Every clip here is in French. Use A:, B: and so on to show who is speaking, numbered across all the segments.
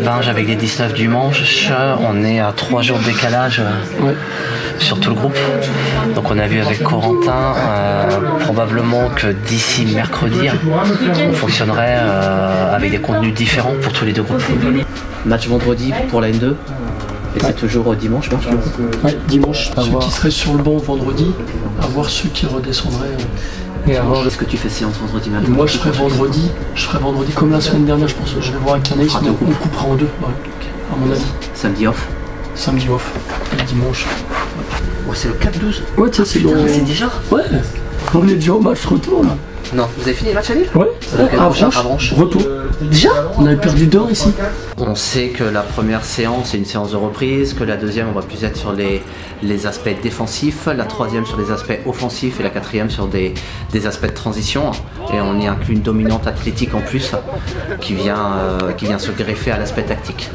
A: Binge avec les 19 dimanche, on est à 3 jours de décalage sur tout le groupe. Donc on a vu avec Corentin probablement que d'ici mercredi, on fonctionnerait avec des contenus différents pour tous les deux groupes. Match vendredi pour la N2. Et c'est toujours dimanche, match le groupe.
B: Ouais, dimanche. Ceux qui seraient sur le banc vendredi, à voir ceux qui redescendraient.
A: Et alors, est-ce que tu fais séance vendredi matin?
B: Moi je ferai vendredi comme la semaine dernière, je pense que je vais voir avec Anaïs, on coupera en deux, à mon avis.
A: Samedi off?
B: Samedi off, et dimanche.
A: Ouais, c'est le 4-12?
B: Ouais, ça c'est
A: c'est déjà?
B: Ouais, on est déjà au match retour là.
A: Non, vous avez fini le match à Lille?
B: Ouais,
A: Avranches.
B: Retour.
A: Déjà?
B: On avait perdu 2 ici.
A: On sait que la première séance est une séance de reprise, que la deuxième on va plus être sur les aspects défensifs, la troisième sur les aspects offensifs et la quatrième sur des aspects de transition. Et on y inclut une dominante athlétique en plus qui vient se greffer à l'aspect tactique.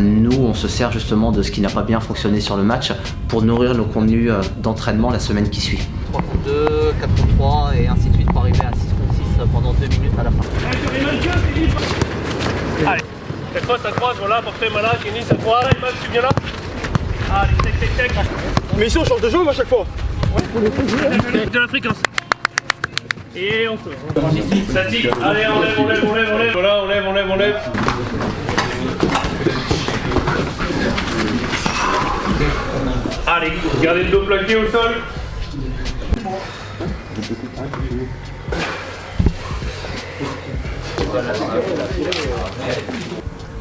A: Nous, on se sert justement de ce qui n'a pas bien fonctionné sur le match pour nourrir nos contenus d'entraînement la semaine qui suit. 3 contre 2, 4 contre 3 et ainsi de suite pour arriver à 6 contre 6 pendant 2 minutes à la fin.
C: Allez, cette fois ça croise, voilà, portez malade, Kenny, ça croise, Imad, tu viens là? Allez, tec. Mais ici on change de jeu à chaque fois. Ouais. De la fréquence. Et on peut. Statique, allez, on lève. Voilà, on lève. Allez, gardez le dos plaqué au sol.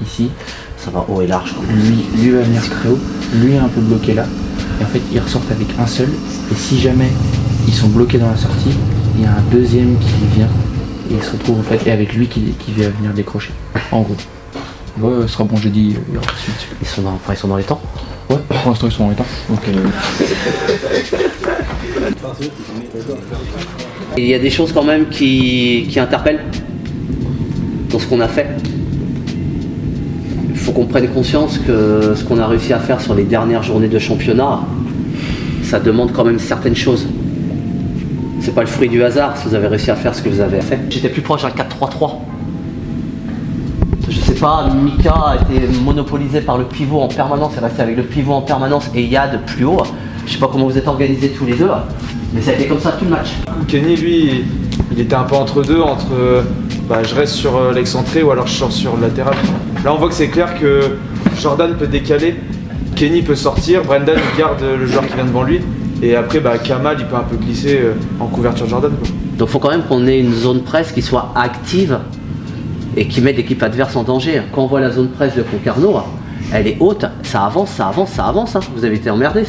A: Ici, ça va haut et large.
D: Lui va venir très haut, lui est un peu bloqué là. Et en fait, ils ressortent avec un seul. Et si jamais ils sont bloqués dans la sortie, il y a un deuxième qui vient. Et il se retrouve en fait avec lui qui va venir décrocher. En gros. Ouais, ce sera bon, j'ai dit, il y aura suite.
A: Ils sont dans les temps?
D: Ouais, pour l'instant ils sont dans les temps. Donc,
A: Il y a des choses quand même qui interpellent dans ce qu'on a fait. Il faut qu'on prenne conscience que ce qu'on a réussi à faire sur les dernières journées de championnat, ça demande quand même certaines choses. C'est pas le fruit du hasard si vous avez réussi à faire ce que vous avez fait. J'étais plus proche d'un 4-3-3. Je sais pas, Mika a été monopolisé par le pivot en permanence, il est resté avec le pivot en permanence et Yad plus haut. Je sais pas comment vous êtes organisés tous les deux, mais ça a été comme ça tout le match.
E: Kenny, lui, il était un peu entre deux, je reste sur l'excentré ou alors je sors sur le latéral. Là on voit que c'est clair que Jordan peut décaler, Kenny peut sortir, Brendan il garde le joueur qui vient devant lui et après Kamal il peut un peu glisser en couverture Jordan.
A: Donc il faut quand même qu'on ait une zone presse qui soit active et qui mette l'équipe adverse en danger. Quand on voit la zone presse de Concarneau, elle est haute, ça avance. Vous avez été emmerdés,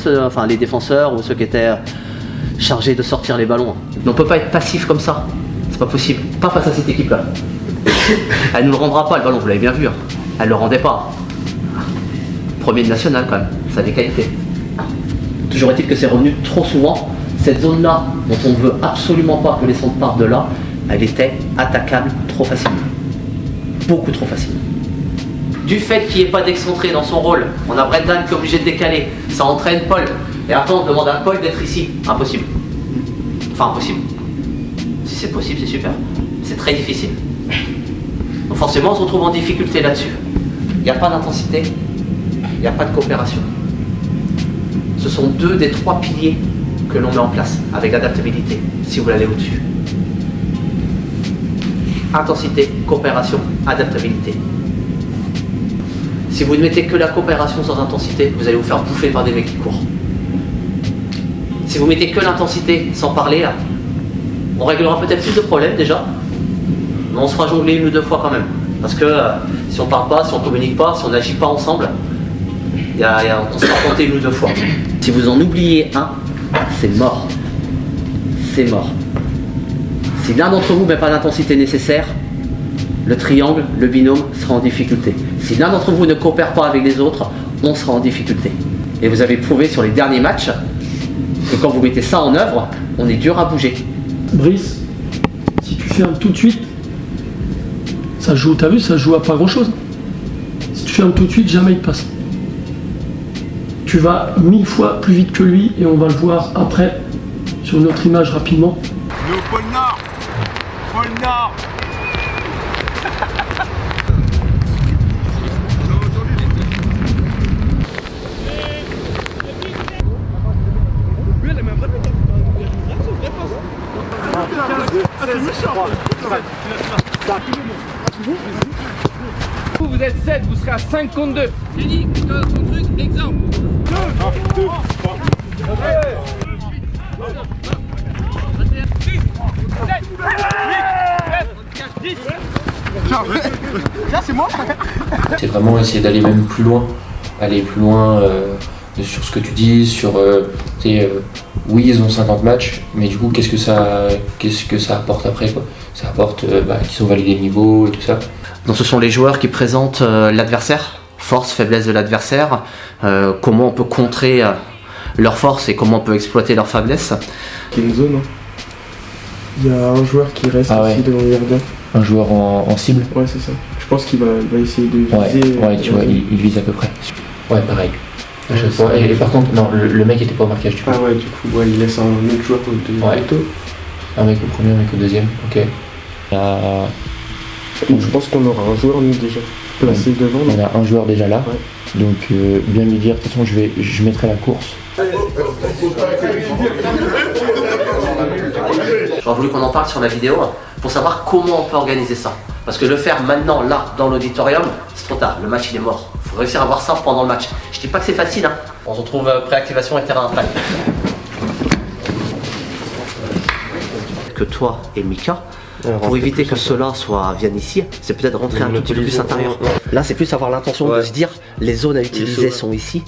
A: les défenseurs ou ceux qui étaient chargés de sortir les ballons. Mais on ne peut pas être passif comme ça, c'est pas possible, pas face à cette équipe-là. Elle ne nous le rendra pas le ballon, vous l'avez bien vu, elle ne le rendait pas. Premier de national quand même, ça a des qualités. Toujours est-il que c'est revenu trop souvent, cette zone-là, dont on ne veut absolument pas que les centres partent de là, elle était attaquable trop facilement. Beaucoup trop facilement. Du fait qu'il n'y ait pas d'excentré dans son rôle, on a Brendan qui est obligé de décaler, ça entraîne Paul. Et après on demande à Paul d'être ici. Impossible. Enfin impossible. Si c'est possible, c'est super. C'est très difficile. Donc forcément on se retrouve en difficulté là-dessus. Il n'y a pas d'intensité, il n'y a pas de coopération. Ce sont 2 des 3 piliers que l'on met en place avec adaptabilité, si vous l'allez au-dessus. Intensité, coopération, adaptabilité. Si vous ne mettez que la coopération sans intensité, vous allez vous faire bouffer par des mecs qui courent. Si vous mettez que l'intensité sans parler, on réglera peut-être plus de problèmes déjà, mais on se fera jongler 1 ou 2 fois quand même. Parce que si on parle pas, si on communique pas, si on n'agit pas ensemble, on se fera compter 1 ou 2 fois. Si vous en oubliez un, c'est mort. C'est mort. Si l'un d'entre vous ne met pas l'intensité nécessaire, le triangle, le binôme sera en difficulté. Si l'un d'entre vous ne coopère pas avec les autres, on sera en difficulté. Et vous avez prouvé sur les derniers matchs que quand vous mettez ça en œuvre, on est dur à bouger.
B: Brice, si tu fermes tout de suite, ça joue, t'as vu, ça joue à pas grand chose. Si tu fermes tout de suite, jamais il te passe. Tu vas 1000 fois plus vite que lui et on va le voir après sur notre image rapidement.
C: Le pôle Nord. Pôle Nord.
F: Vous êtes 7, vous serez à 5 contre 2. Kenny, ton truc, exemple. 2, 3.
D: C'est vraiment essayer d'aller même plus loin. Aller plus loin sur ce que tu dis, sur oui ils ont 50 matchs, mais du coup qu'est-ce que ça apporte après quoi. Ça apporte qu'ils ont validé le niveau et tout ça.
A: Donc ce sont les joueurs qui présentent l'adversaire, force, faiblesse de l'adversaire, comment on peut contrer leurs forces et comment on peut exploiter leurs faiblesses.
E: Il y a une zone, hein. Il y a un joueur qui reste aussi devant le gardien.
D: Un joueur en cible.
E: Ouais, c'est ça. Je pense qu'il va essayer de viser.
D: Ouais, tu vois, il vise à peu près. Ouais, pareil. Et par contre, non, le mec était pas au marquage du coup.
E: Ah ouais, du coup, il laisse un autre joueur au deuxième.
D: Ouais. Un mec au premier, un mec au deuxième, ok.
E: Donc, je pense qu'on aura un joueur nous déjà placé devant.
D: On a un joueur déjà là,
E: ouais.
D: Donc bien lui dire, de toute façon je mettrai la course.
A: J'aurais voulu qu'on en parle sur la vidéo pour savoir comment on peut organiser ça. Parce que le faire maintenant, là, dans l'auditorium, c'est trop tard. Le match, il est mort. Il faut réussir à voir ça pendant le match. Je dis pas que c'est facile, hein. On se retrouve préactivation et terrain après. Que toi et Mika, pour éviter que ceux-là viennent ici, c'est peut-être rentrer un tout petit peu plus intérieur. Là, c'est plus avoir l'intention de se dire, les zones à utiliser sont ici.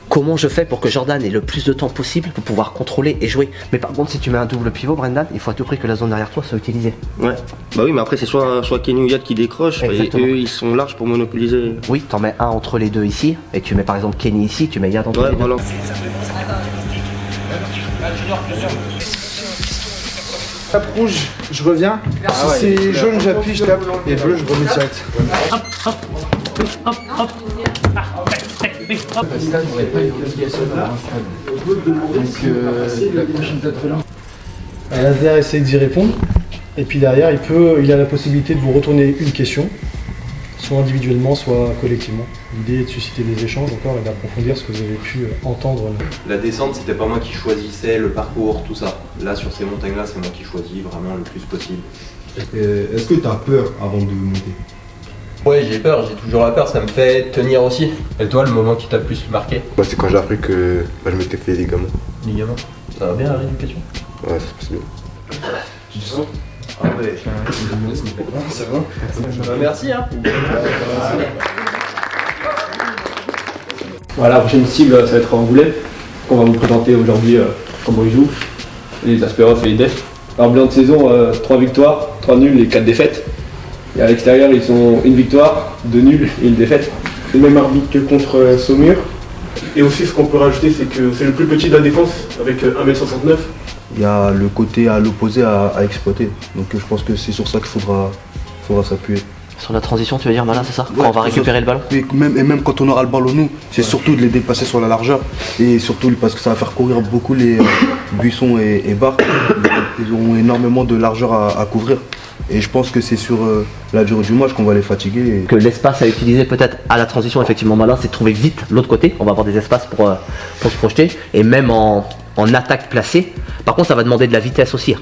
A: Comment je fais pour que Jordan ait le plus de temps possible pour pouvoir contrôler et jouer. Mais par contre, si tu mets un double pivot, Brendan, il faut à tout prix que la zone derrière toi soit utilisée.
G: Ouais, bah oui, mais après c'est soit Kenny ou Yad qui décrochent, et eux ils sont larges pour monopoliser.
A: Oui, t'en mets un entre les deux ici, et tu mets par exemple Kenny ici, tu mets Yad entre les deux.
G: Voilà.
H: Tape rouge, je reviens. Si c'est jaune, j'appuie, je tape. Et bleu, je remets direct.
I: Laser essaye d'y répondre, et puis derrière il a la possibilité de vous retourner une question, soit individuellement, soit collectivement. L'idée est de susciter des échanges encore et d'approfondir ce que vous avez pu entendre.
J: La descente, c'était pas moi qui choisissais le parcours, tout ça. Là, sur ces montagnes-là, c'est moi qui choisis vraiment le plus possible.
K: Est-ce que tu as peur avant de monter?
L: Ouais, j'ai peur, j'ai toujours la peur, ça me fait tenir aussi. Et toi, le moment qui t'a le plus marqué?
K: Moi, c'est quand j'ai appris que je m'étais fait des ligaments.
L: Ligaments? Ça va bien la rééducation?
K: Ouais, ça se passe bien.
L: Tu te sens? Ah ouais. C'est bon? Bah, merci hein.
B: Voilà, la prochaine cible, ça va être Angoulême, qu'on va vous présenter aujourd'hui comment ils jouent, les aspects off et les def. Alors, bilan de saison, 3 victoires, 3 nuls et 4 défaites. Et à l'extérieur, ils ont 1 victoire, 2 nuls et 1 défaite.
E: C'est le même arbitre que contre Saumur. Et aussi, ce qu'on peut rajouter, c'est que c'est le plus petit de la défense, avec 1m69.
K: Il y a le côté à l'opposé à exploiter. Donc je pense que c'est sur ça qu'il faudra s'appuyer.
A: Sur la transition, tu veux dire, Malin, c'est ça? Quand on va récupérer le ballon?
K: Et même quand on aura le ballon, nous, c'est surtout de les dépasser sur la largeur. Et surtout parce que ça va faire courir beaucoup les Buisson et Barre. Ils auront énormément de largeur à couvrir. Et je pense que c'est sur la durée du match qu'on va les fatiguer.
A: Que l'espace à utiliser peut-être à la transition, effectivement, Malin, c'est de trouver vite l'autre côté. On va avoir des espaces pour se projeter. Et même en attaque placée. Par contre, ça va demander de la vitesse aussi.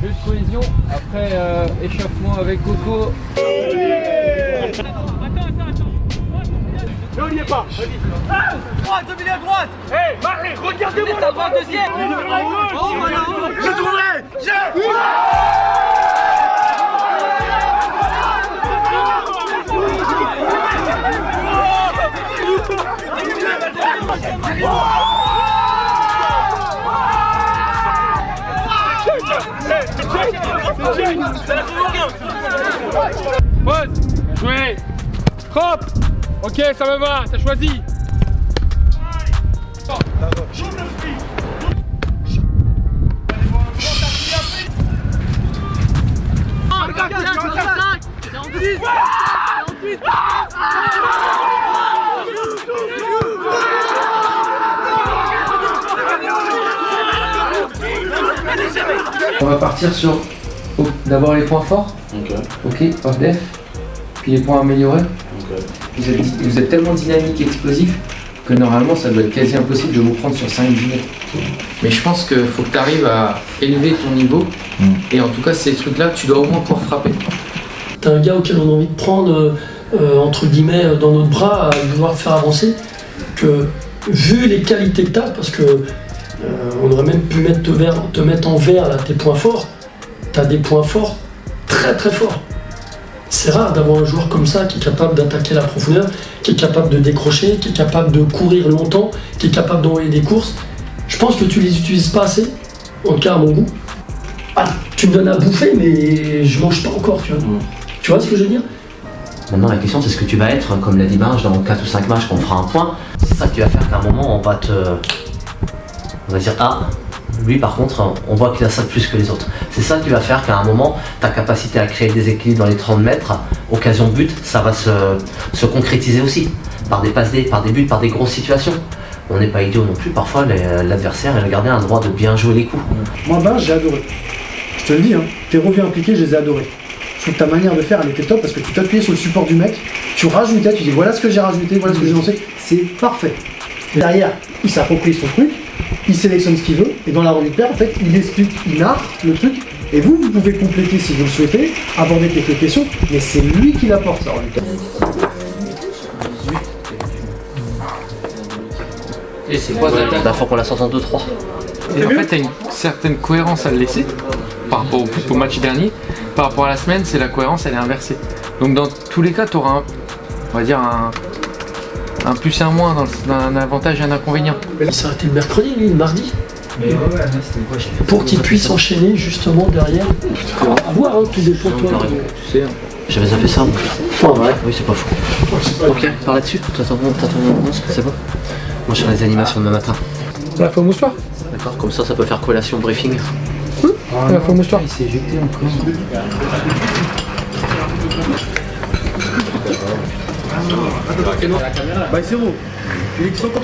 F: Juste collision, après échauffement avec Coco.
C: Ne oubliez pas, vas-y. Droite, dominez à droite. Hé, Marie, regardez-moi la droite deuxième. Je trouverai.
F: Pause, jouez. Hop. Ok, ça me va, t'as choisi.
D: On va partir sur d'abord les points forts. Ok, off def. Puis les points améliorés. Vous êtes tellement dynamique et explosif
F: que normalement ça doit être quasi impossible de vous prendre sur 5-10 mètres. Mais je pense qu'il faut que tu arrives à élever ton niveau, et en tout cas ces trucs-là, tu dois au moins pouvoir frapper.
B: T'as un gars auquel on a envie de prendre, entre guillemets, dans notre bras, à vouloir faire avancer, que vu les qualités que t'as, parce que on aurait même pu te mettre en vert là, tes points forts, t'as des points forts très très forts. C'est rare d'avoir un joueur comme ça qui est capable d'attaquer la profondeur, qui est capable de décrocher, qui est capable de courir longtemps, qui est capable d'envoyer des courses. Je pense que tu les utilises pas assez, en tout cas à mon goût. Ah, tu me donnes à bouffer, mais je mange pas encore, tu vois. Tu vois ce que je veux dire?
A: Maintenant, la question, c'est ce que tu vas être, comme l'a dit Marge, dans 4 ou 5 matchs qu'on fera un point. C'est ça qui va faire qu'à un moment, on va dire, ah, lui par contre, on voit qu'il a ça de plus que les autres. C'est ça qui va faire qu'à un moment, ta capacité à créer des équilibres dans les 30 mètres, occasion de but, ça va se concrétiser aussi. Par des passes, par des buts, par des grosses situations. On n'est pas idiot non plus, parfois l'adversaire et le gardien a le droit de bien jouer les coups.
I: Moi, j'ai adoré. Je te le dis, hein, tes revues impliquées, je les ai adorés. Je trouve que ta manière de faire, elle était top parce que tu t'appuyais sur le support du mec, tu rajoutais, tu dis voilà ce que j'ai rajouté, voilà ce que j'ai lancé, c'est parfait. Derrière, il s'approprie son truc, il sélectionne ce qu'il veut, et dans la revue de paire, en fait, il explique, il narre le truc, et vous pouvez compléter si vous le souhaitez, aborder quelques questions, mais c'est lui qui l'apporte, la revue de paire.
F: Et c'est quoi ça?
A: Bah, faut qu'on la sorte en 2-3.
F: Et en fait, tu as une certaine cohérence à le laisser par rapport au match dernier. Par rapport à la semaine, c'est la cohérence, elle est inversée. Donc dans tous les cas, tu auras on va dire un plus et un moins, un avantage et un inconvénient.
B: Il s'est arrêté le mercredi, lui, le mardi. Pour qu'il puisse enchaîner justement derrière. À voir, hein, tout dépend de toi.
A: Tu sais, j'avais zappé ça. Ouais, oui, c'est pas fou. Ok, par là-dessus, t'as ton réponse, c'est bon. Moi je fais les animations demain matin.
F: La faux moustoir.
A: D'accord, comme ça peut faire collation briefing.
F: La faux moustoir.
D: Il s'est éjecté encore.
H: Bah c'est bon. Il est encore.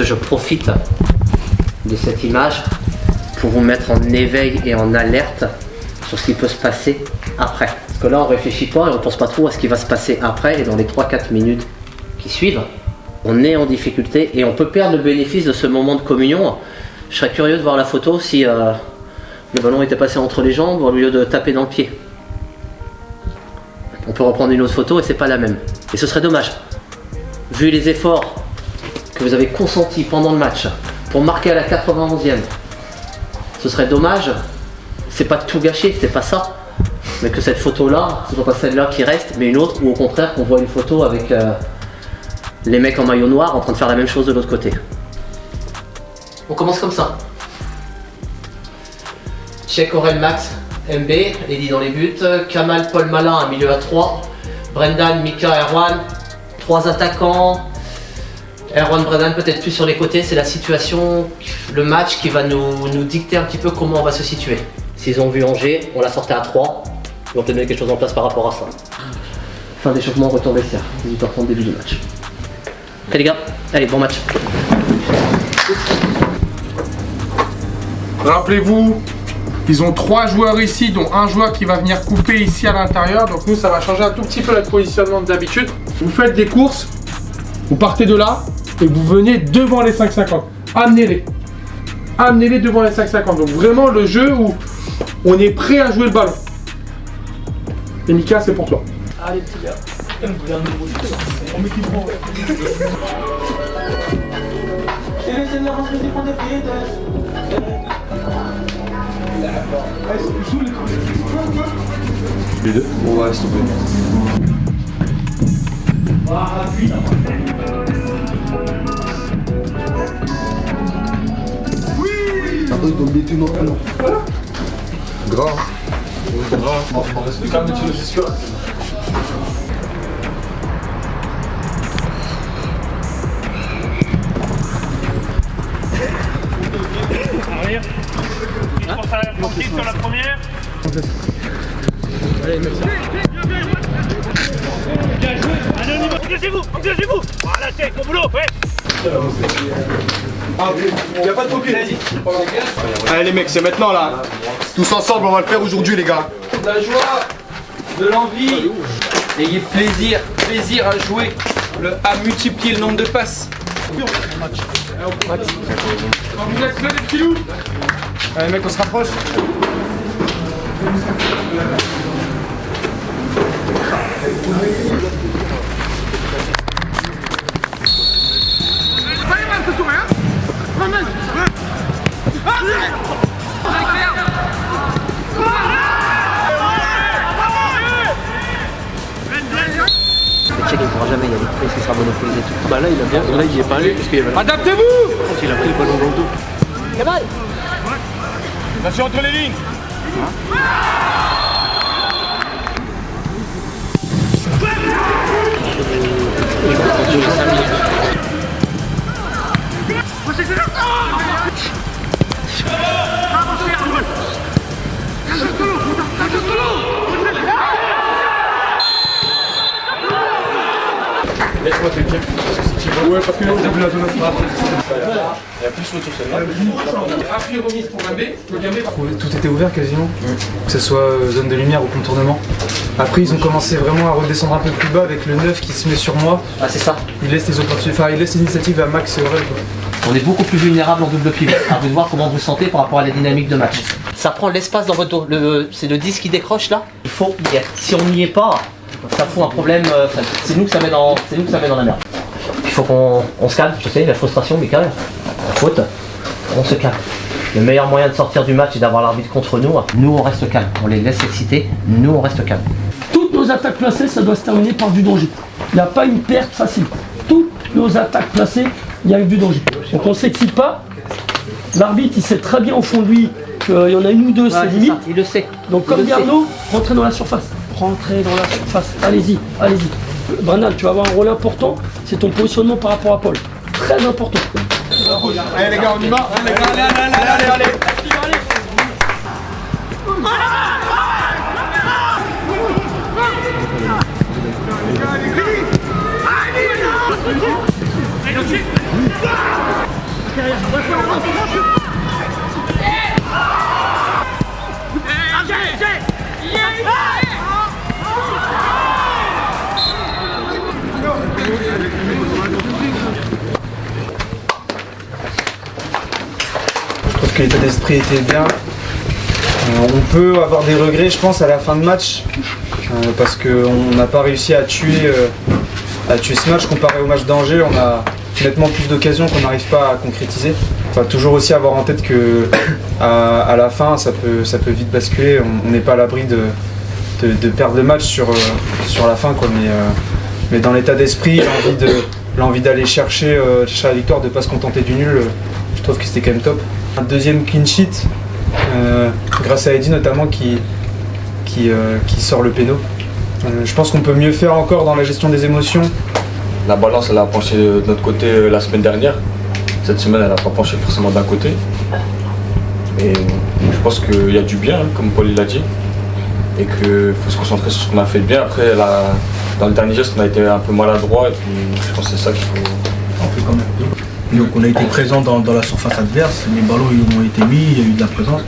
A: Je profite de cette image pour vous mettre en éveil et en alerte sur ce qui peut se passer après. Parce que là on réfléchit pas et on pense pas trop à ce qui va se passer après, et dans les 3-4 minutes qui suivent, on est en difficulté et on peut perdre le bénéfice de ce moment de communion. Je serais curieux de voir la photo si le ballon était passé entre les jambes au lieu de taper dans le pied. On peut reprendre une autre photo et c'est pas la même. Et ce serait dommage. Vu les efforts que vous avez consentis pendant le match pour marquer à la 91e, ce serait dommage, c'est pas de tout gâcher, c'est pas ça, mais que cette photo-là, ce soit pas celle-là qui reste, mais une autre, ou au contraire qu'on voit une photo avec les mecs en maillot noir en train de faire la même chose de l'autre côté. On commence comme ça. Cheikh Aurel Max, MB, Eddy dans les buts, Kamal Paul Malin, un milieu à 3, Brendan, Mika, Erwan, 3 attaquants. Erwan, Brendan peut-être plus sur les côtés, c'est la situation, le match qui va nous dicter un petit peu comment on va se situer. S'ils ont vu Angers, on l'a sorti à 3, ils vont peut-être mettre quelque chose en place par rapport à ça. Fin d'échauffement, retour vestiaire, 18h30 début du match. Ok les gars, allez, bon match.
M: Rappelez-vous, ils ont 3 joueurs ici, dont un joueur qui va venir couper ici à l'intérieur. Donc nous, ça va changer un tout petit peu notre positionnement d'habitude. Vous faites des courses, vous partez de là et vous venez devant les 5,50. Amenez-les. Amenez-les devant les 5,50. Donc vraiment le jeu où on est prêt à jouer le ballon. Et Mika, c'est pour toi.
B: Allez, petit gars.
E: Les deux? Ouais, s'il te plaît.
K: Après, ils doivent mettre une autre.
E: Grand.
C: Arrière. Tu penses à la sortie sur la première.
M: Allez, merci.
C: Bien joué. Allez, on y va. Engagez-vous. Voilà, c'est bon boulot. Ouais.
H: Y'a pas de faux pied, vas-y. Allez les mecs, c'est maintenant là. Tous ensemble, on va le faire aujourd'hui les gars.
F: De la joie, de l'envie, ayez plaisir à jouer, à multiplier le nombre de passes.
H: Vous êtes prêts les petits loups? Allez mec, on se rapproche.
A: Le check il ne pourra jamais y aller, parce qu'il sera monopolisé tout. Bah là il a bien, là il y est pas allé parce qu'il y avait.
H: Adaptez-vous!
A: Il a pris le ballon dans le dos. Gamal!
C: Attention entre les lignes.
H: Laisse-moi te le dire. Ouais, parce que là, j'ai vu la zone à il y a plus sur celle-là.
M: Appui remise pour Gambé.
E: Tout était ouvert quasiment, que ce soit zone de lumière ou contournement. Après ils ont commencé vraiment à redescendre un peu plus bas avec le 9 qui se met sur moi.
A: Ah c'est ça.
E: Il laisse les opportunités, enfin il laisse l'initiative à Max et Aurel.
A: On est beaucoup plus vulnérable en double pivot. À vous de voir comment vous sentez par rapport à la dynamique de match. Ça prend l'espace dans votre dos. C'est le 10 qui décroche là. Il faut y être. Si on n'y est pas, ça fout un problème. C'est nous que ça met dans la merde. Il faut qu'on se calme. Je sais, la frustration, mais calme. Faute. On se calme. Le meilleur moyen de sortir du match est d'avoir l'arbitre contre nous. Nous, on reste calme. On les laisse exciter. Nous, on reste calme.
B: Toutes nos attaques placées, ça doit se terminer par du danger. Il n'y a pas une perte facile. Toutes nos attaques placées, il y a du danger. Donc on ne s'excite pas. L'arbitre, il sait très bien au fond de lui qu'il y en a une ou deux, c'est limite.
A: Il le sait.
B: Donc comme Garneau, rentrez dans la surface. Rentrez dans la surface. Allez-y, allez-y. Brendan, tu vas avoir un rôle important. C'est ton positionnement par rapport à Paul. Très important.
H: Allez les gars, on y va. Allez les gars, allez.
E: Je trouve que l'état d'esprit était bien. On peut avoir des regrets, je pense, à la fin de match, parce qu'on n'a pas réussi à tuer ce match comparé au match d'Angers. On a nettement plus d'occasions qu'on n'arrive pas à concrétiser. Enfin, toujours aussi avoir en tête que à la fin, ça peut vite basculer. On n'est pas à l'abri de perdre le match sur la fin, quoi. Mais dans l'état d'esprit, l'envie d'aller chercher la victoire, de ne pas se contenter du nul, je trouve que c'était quand même top. Un deuxième clean sheet, grâce à Eddy notamment qui sort le péno. Je pense qu'on peut mieux faire encore dans la gestion des émotions.
N: La balance elle a penché de notre côté la semaine dernière. Cette semaine elle n'a pas penché forcément d'un côté. Et je pense qu'il y a du bien, hein, comme Paul l'a dit. Et qu'il faut se concentrer sur ce qu'on a fait de bien. Après dans le dernier geste on a été un peu maladroit et puis je pense que c'est ça qu'il faut.
K: On fait quand même. Donc on a été présent dans la surface adverse, les ballons ils ont été mis, il y a eu de la présence.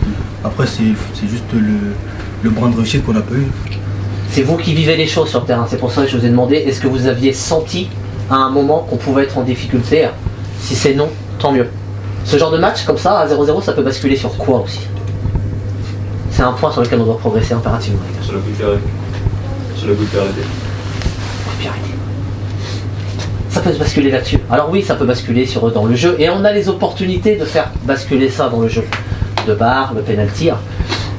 K: Après c'est juste le brin de réussite qu'on n'a pas eu.
A: C'est vous qui vivez les choses sur le terrain, c'est pour ça que je vous ai demandé, est-ce que vous aviez senti à un moment qu'on pouvait être en difficulté? Si c'est non, tant mieux. Ce genre de match comme ça, à 0-0, ça peut basculer sur quoi aussi? C'est un point sur lequel on doit progresser impérativement.
N: Sur le coup de pied arrêté. Sur le coup de pied arrêté.
A: Ça peut se basculer là-dessus. Alors oui, ça peut basculer dans le jeu, et on a les opportunités de faire basculer ça dans le jeu. De barre, le penalty.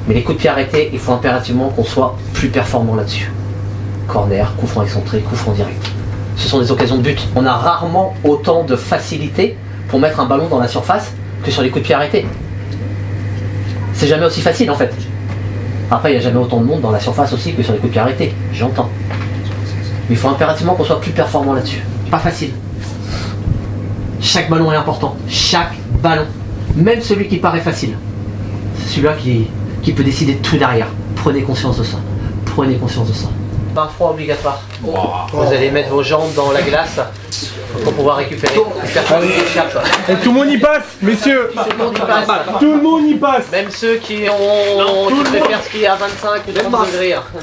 A: Mais les coups de pied arrêtés, il faut impérativement qu'on soit plus performant là-dessus. Corner, coup franc excentré, coup franc direct. Ce sont des occasions de but. On a rarement autant de facilité pour mettre un ballon dans la surface que sur les coups de pied arrêtés. C'est jamais aussi facile en fait. Après, il n'y a jamais autant de monde dans la surface aussi que sur les coups de pied arrêtés. J'entends. Mais il faut impérativement qu'on soit plus performant là-dessus. Pas facile. Chaque ballon est important. Chaque ballon. Même celui qui paraît facile. C'est celui-là qui peut décider de tout derrière. Prenez conscience de ça. Prenez conscience de ça. bain froid obligatoire. Vous allez mettre vos jambes dans la glace pour pouvoir récupérer.
C: Et tout le monde y passe, messieurs.
A: Tout le monde y passe.
C: Tout le monde y passe.
A: Même ceux qui préfèrent skier à 25 ou 30 degrés.